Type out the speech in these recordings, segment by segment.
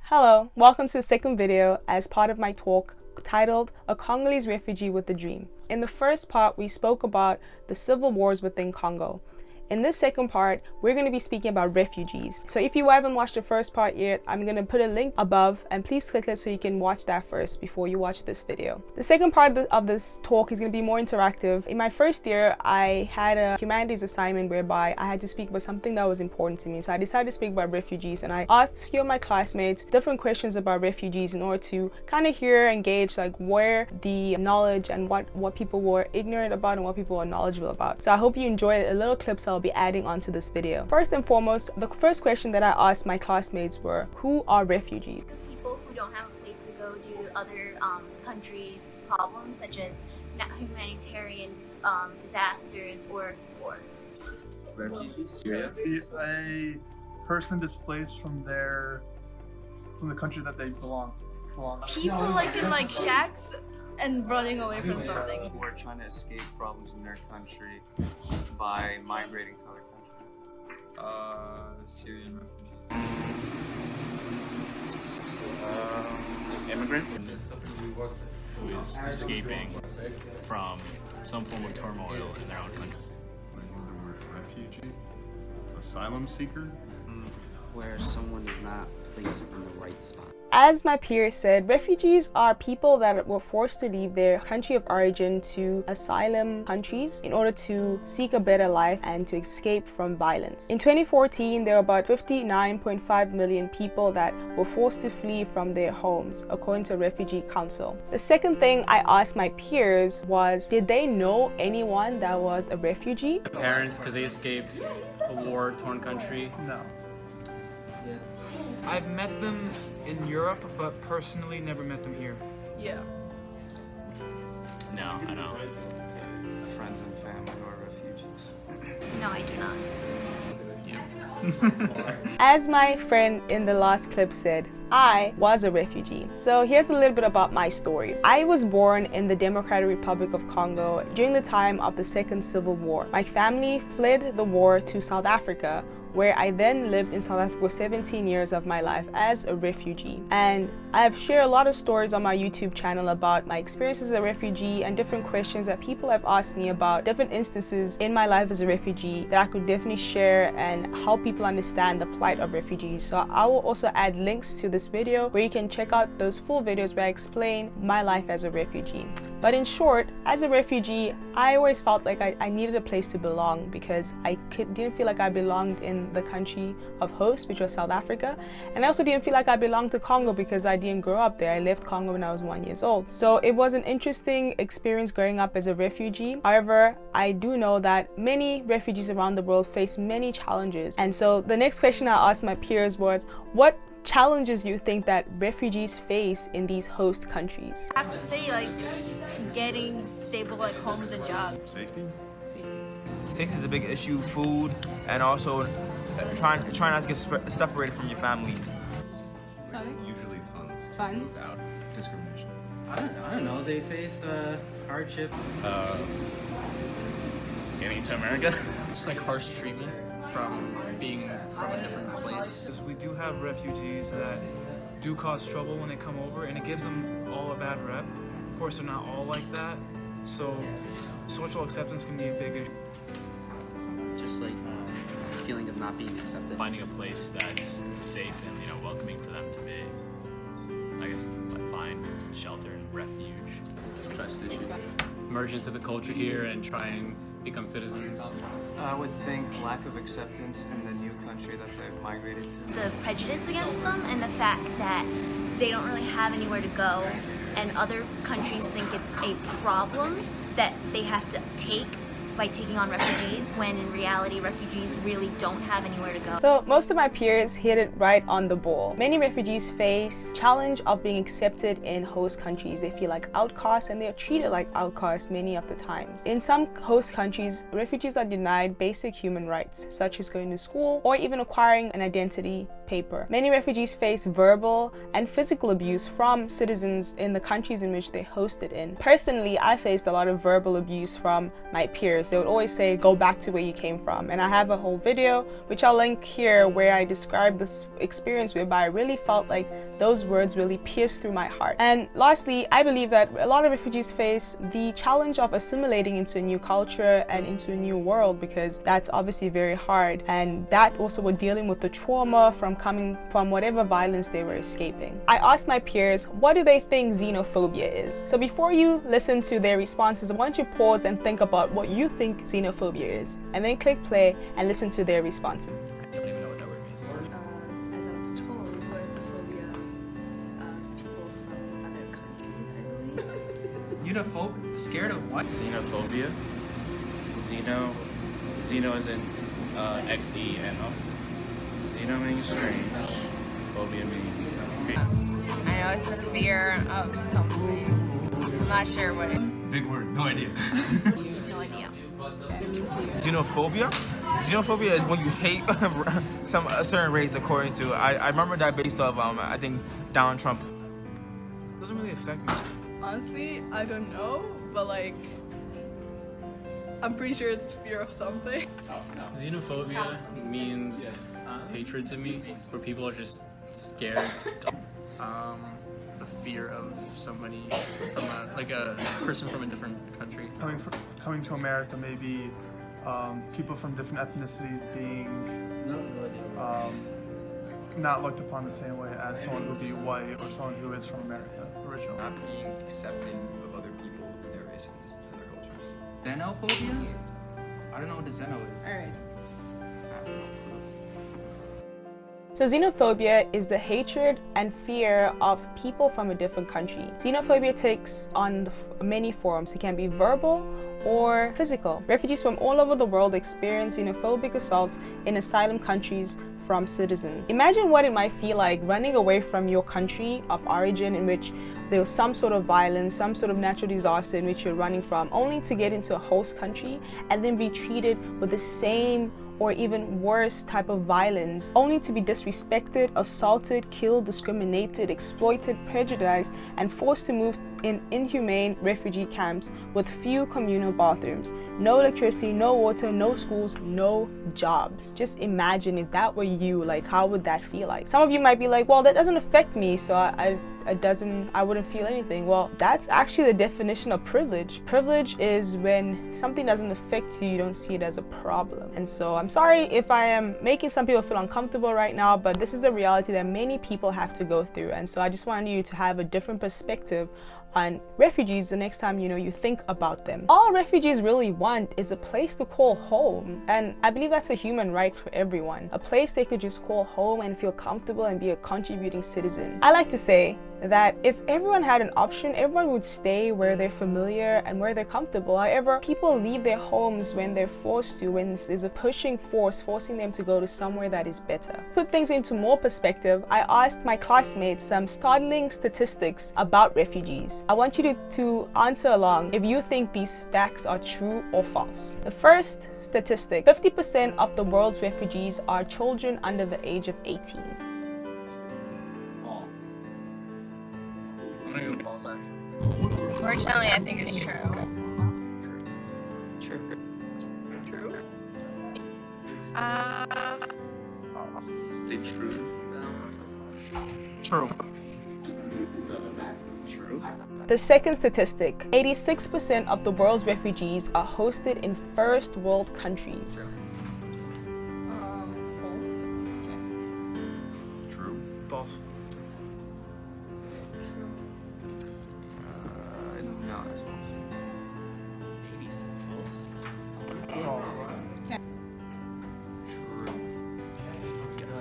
Hello, welcome to the second video as part of my talk titled A Congolese Refugee with a Dream. In the first part, we spoke about the civil wars within Congo. In this second part, we're going to be speaking about refugees. So if you haven't watched the first part yet, I'm going to put a link above and please click it so you can watch that first before you watch this video. The second part of this talk is going to be more interactive. In my first year, I had a humanities assignment whereby I had to speak about something that was important to me. So I decided to speak about refugees, and I asked a few of my classmates different questions about refugees in order to kind of hear and gauge like where the knowledge and what people were ignorant about and what people were knowledgeable about. So I hope you enjoyed a little clips I'll be adding onto this video. First and foremost, the first question that I asked my classmates were, who are refugees? People who don't have a place to go due to other countries' problems, such as humanitarian disasters or war. Refugees, Syria. A person displaced from the country that they belong. People like in like shacks and running away from something. Who are trying to escape problems in their country by migrating to other countries. Syrian refugees. Immigrants. Who is escaping from some form of turmoil in their own country. The word refugee, asylum seeker. Where someone is not placed in the right spot. As my peers said, refugees are people that were forced to leave their country of origin to asylum countries in order to seek a better life and to escape from violence. In 2014, there were about 59.5 million people that were forced to flee from their homes, according to Refugee Council. The second thing I asked my peers was, did they know anyone that was a refugee? Parents, because they escaped a war-torn country. No. I've met them in Europe, but personally never met them here. Yeah. No, I don't. Friends and family who are refugees. No, I do not. As my friend in the last clip said, I was a refugee. So here's a little bit about my story. I was born in the Democratic Republic of Congo during the time of the Second Civil War. My family fled the war to South Africa, where I then lived in South Africa for 17 years of my life as a refugee. And I've shared a lot of stories on my YouTube channel about my experiences as a refugee and different questions that people have asked me about different instances in my life as a refugee that I could definitely share and help people understand the plight of refugees. So I will also add links to this video where you can check out those full videos where I explain my life as a refugee. But in short, as a refugee, I always felt like I needed a place to belong because I didn't feel like I belonged in the country of host, which was South Africa. And I also didn't feel like I belonged to Congo because I didn't grow up there. I left Congo when I was 1 year old. So it was an interesting experience growing up as a refugee. However, I do know that many refugees around the world face many challenges. And so the next question I asked my peers was, what challenges you think that refugees face in these host countries? I have to say, like, getting stable like homes and jobs. Safety. Safety is a big issue. Food, and also trying not to get separated from your families. Usually funds to Funds? move out. Discrimination. I don't know. They face hardship. Getting to America? Just like harsh treatment from being from a different place. Because we do have refugees that do cause trouble when they come over, and it gives them all a bad rep. Of course, they're not all like that, so social acceptance can be a big issue. Just like the feeling of not being accepted. Finding a place that's safe and welcoming for them to be. I guess find shelter and refuge. Trust issue. Merge into the culture here and try and become citizens. I would think lack of acceptance in the new country that they've migrated to. The prejudice against them and the fact that they don't really have anywhere to go, and other countries think it's a problem that they have to take by taking on refugees, when in reality refugees really don't have anywhere to go. So most of my peers hit it right on the ball. Many refugees face challenge of being accepted in host countries. They feel like outcasts and they are treated like outcasts many of the times. In some host countries, refugees are denied basic human rights, such as going to school or even acquiring an identity paper. Many refugees face verbal and physical abuse from citizens in the countries in which they're hosted in. Personally, I faced a lot of verbal abuse from my peers. They would always say, go back to where you came from. And I have a whole video, which I'll link here, where I describe this experience whereby I really felt like those words really pierced through my heart. And lastly, I believe that a lot of refugees face the challenge of assimilating into a new culture and into a new world, because that's obviously very hard. And that also were dealing with the trauma from coming from whatever violence they were escaping. I asked my peers, what do they think xenophobia is? So before you listen to their responses, I want you to pause and think about what you think xenophobia is, and then click play and listen to their responses. I don't even know what that word means. As I was told, was a phobia of people from other countries, I believe. Scared of what? Xenophobia. Xeno is in X-E-N-O. Xeno meaning strange. Phobia meaning fear. I know it's a fear of something. I'm not sure what it is. Big word, no idea. No idea. Xenophobia? Xenophobia is when you hate a certain race, according to. I remember that based off, I think, Donald Trump. It doesn't really affect me. Honestly, I don't know, but like, I'm pretty sure it's fear of something. Xenophobia means hatred to me, where people are just scared. The fear of somebody from a person from a different country. Coming to America, maybe people from different ethnicities being not looked upon the same way as someone who would be white or someone who is from America originally. Not being accepting of other people and their races and their cultures. Xenophobia? I don't know what the xeno is. Alright. So xenophobia is the hatred and fear of people from a different country. Xenophobia takes on many forms. It can be verbal or physical. Refugees from all over the world experience xenophobic assaults in asylum countries from citizens. Imagine what it might feel like running away from your country of origin, in which there was some sort of violence, some sort of natural disaster in which you're running from, only to get into a host country and then be treated with the same or even worse type of violence, only to be disrespected, assaulted, killed, discriminated, exploited, prejudiced, and forced to move in inhumane refugee camps with few communal bathrooms, no electricity, no water, no schools, no jobs. Just imagine if that were you, like, how would that feel like? Some of you might be like, well, that doesn't affect me, so I wouldn't feel anything. Well, that's actually the definition of privilege. Privilege is when something doesn't affect you, you don't see it as a problem. And so I'm sorry if I am making some people feel uncomfortable right now, but this is a reality that many people have to go through. And so I just wanted you to have a different perspective on refugees the next time you think about them. All refugees really want is a place to call home, and I believe that's a human right for everyone. A place they could just call home and feel comfortable and be a contributing citizen. I like to say that if everyone had an option, everyone would stay where they're familiar and where they're comfortable. However, people leave their homes when they're forced to, when there's a pushing force forcing them to go to somewhere that is better. Put things into more perspective, I asked my classmates some startling statistics about refugees. I want you to answer along if you think these facts are true or false. The first statistic, 50% of the world's refugees are children under the age of 18. I'm gonna go false, actually. Fortunately, I think it's true. True. False. Say true. True. True. The second statistic, 86% of the world's refugees are hosted in first world countries. False. True. False. No, that's false. 80s. False. False. True.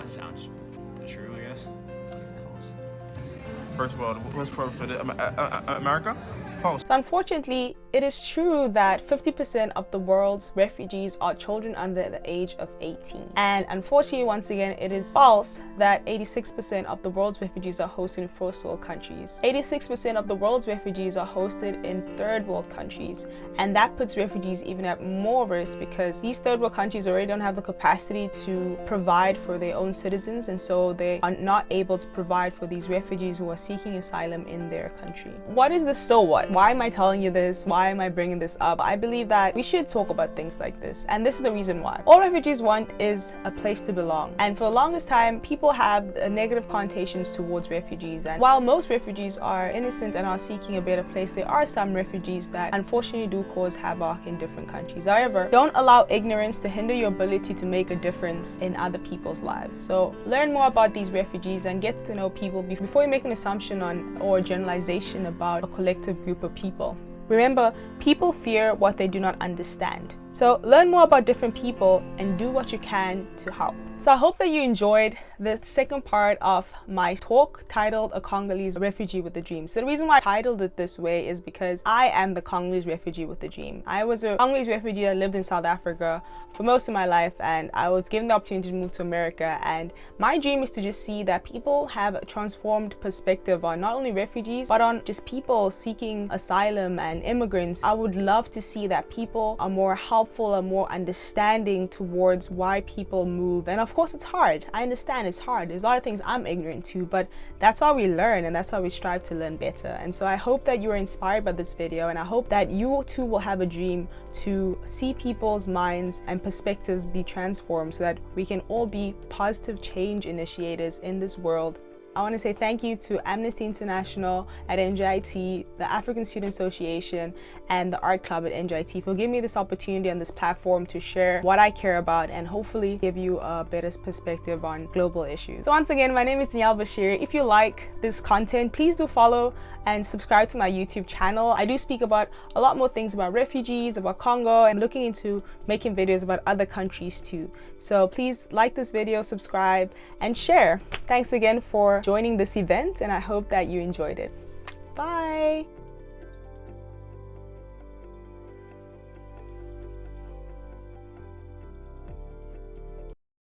That sounds true, I guess. First world. What's for America? false. So unfortunately, it is true that 50% of the world's refugees are children under the age of 18. And unfortunately, once again, it is false that 86% of the world's refugees are hosted in first world countries. 86% of the world's refugees are hosted in third world countries. And that puts refugees even at more risk because these third world countries already don't have the capacity to provide for their own citizens, and so they are not able to provide for these refugees who are seeking asylum in their country. What is this so what? Why am I telling you this? Why am I bringing this up? I believe that we should talk about things like this, and this is the reason why. All refugees want is a place to belong, and for the longest time people have negative connotations towards refugees. And while most refugees are innocent and are seeking a better place, there are some refugees that unfortunately do cause havoc in different countries. However, don't allow ignorance to hinder your ability to make a difference in other people's lives. So learn more about these refugees and get to know people before you make an assumption on or generalization about a collective group of people. Remember, people fear what they do not understand. So learn more about different people and do what you can to help. So I hope that you enjoyed the second part of my talk titled A Congolese Refugee with a Dream. So the reason why I titled it this way is because I am the Congolese refugee with a dream. I was a Congolese refugee that lived in South Africa for most of my life, and I was given the opportunity to move to America, and my dream is to just see that people have a transformed perspective on not only refugees but on just people seeking asylum and immigrants. I would love to see that people are more helpful and more understanding towards why people move. And of course it's hard. I understand it's hard. There's a lot of things I'm ignorant to, but that's why we learn and that's why we strive to learn better. And so I hope that you are inspired by this video, and I hope that you too will have a dream to see people's minds and perspectives be transformed so that we can all be positive change initiators in this world. I want to say thank you to Amnesty International at NJIT, the African Student Association, and the Art Club at NJIT for giving me this opportunity on this platform to share what I care about and hopefully give you a better perspective on global issues. So once again, my name is Danielle Bashir. If you like this content, please do follow and subscribe to my YouTube channel. I do speak about a lot more things about refugees, about Congo, and looking into making videos about other countries too. So please like this video, subscribe, and share. Thanks again for joining this event, and I hope that you enjoyed it. Bye!